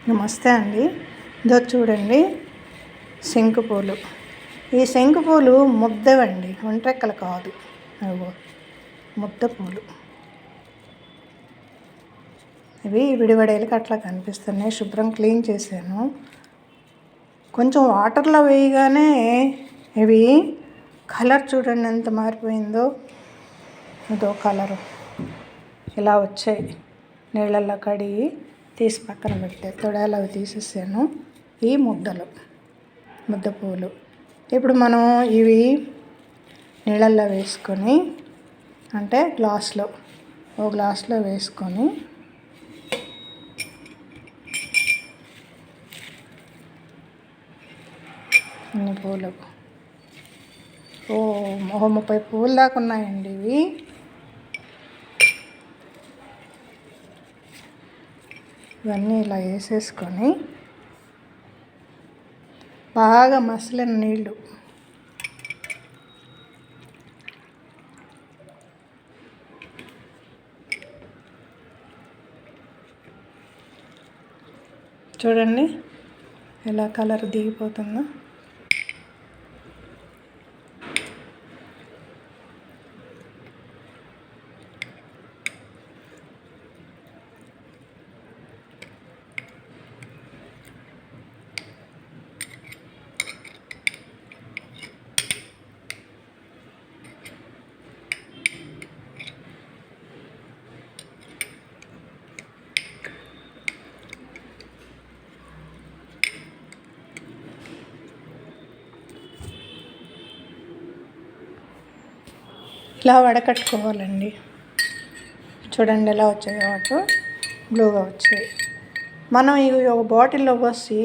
నమస్తే అండి. ఇదో చూడండి శంకు పూలు. ఈ శంకు పూలు ముద్దవండి, ఒంట్రెక్కలు కాదు. అవి ముద్ద పూలు. ఇవి విడివడేలకు అట్లా కనిపిస్తున్నాయి. శుభ్రం క్లీన్ చేశాను. కొంచెం వాటర్లో వేయగానే ఇవి కలర్ చూడండి ఎంత మారిపోయిందో. ఇదో కలరు ఇలా వచ్చాయి. నీళ్ళల్లో కడిగి తీసి పక్కన పెట్టే తొడాలు అవి తీసేసాను. ఈ ముద్ద పూలు. ఇప్పుడు మనం ఇవి నీళ్ళల్లో వేసుకొని, అంటే ఓ గ్లాస్లో వేసుకొని ఇన్ని పూలు 30 పూలు దాకా ఉన్నాయండి ఇవి. ఇవన్నీ ఇలా వేసేసుకొని బాగా మసలిన నీళ్ళు చూడండి ఎలా కలర్ దిగిపోతుందో. ఇలా వడకట్టుకోవాలండి. చూడండి ఎలా వచ్చాయి. వాటర్ బ్లూగా వచ్చాయి. మనం ఇవి ఒక బాటిల్లో పోసి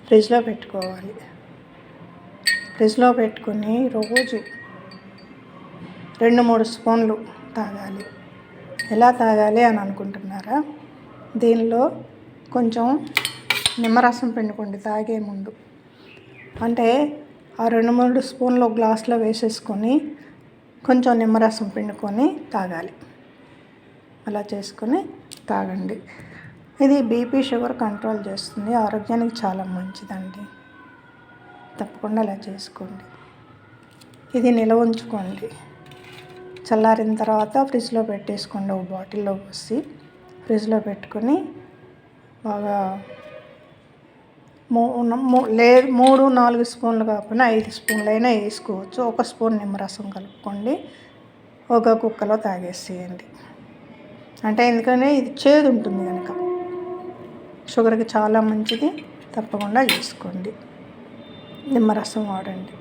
ఫ్రిడ్జ్లో పెట్టుకోవాలి. ఫ్రిడ్జ్లో పెట్టుకుని రోజు 2-3 స్పూన్లు తాగాలి. ఎలా తాగాలి అని అనుకుంటున్నారా? దీనిలో కొంచెం నిమ్మరసం పిండుకోండి తాగే ముందు. అంటే ఆ 2-3 స్పూన్లు ఒక గ్లాస్లో వేసేసుకొని కొంచెం నిమ్మరసం పిండుకొని తాగాలి. అలా చేసుకొని తాగండి. ఇది బీపీ షుగర్ కంట్రోల్ చేస్తుంది. ఆరోగ్యానికి చాలా మంచిదండి. తప్పకుండా అలా చేసుకోండి. ఇది నిల్వ ఉంచుకోండి. చల్లారిన తర్వాత ఫ్రిడ్జ్లో పెట్టేసుకోండి. ఒక బాటిల్లో పోసి ఫ్రిడ్జ్లో పెట్టుకొని బాగా 3-4 స్పూన్లు కాకుండా 5 స్పూన్లు అయినా వేసుకోవచ్చు. 1 స్పూన్ నిమ్మరసం కలుపుకోండి. ఒక కుక్కలో తాగేసేయండి. అంటే ఎందుకని ఇది చేదు ఉంటుంది కనుక షుగర్కి చాలా మంచిది. తప్పకుండా చేసుకోండి. నిమ్మరసం వాడండి.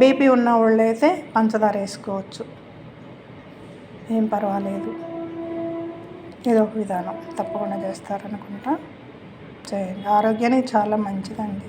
బీపీ ఉన్న వాళ్ళు అయితే పంచదార వేసుకోవచ్చు, ఏం పర్వాలేదు. ఇదొక విధానం. తప్పకుండా చేస్తారనుకుంటా. చేయండి. ఆరోగ్యానికి చాలా మంచిదండి.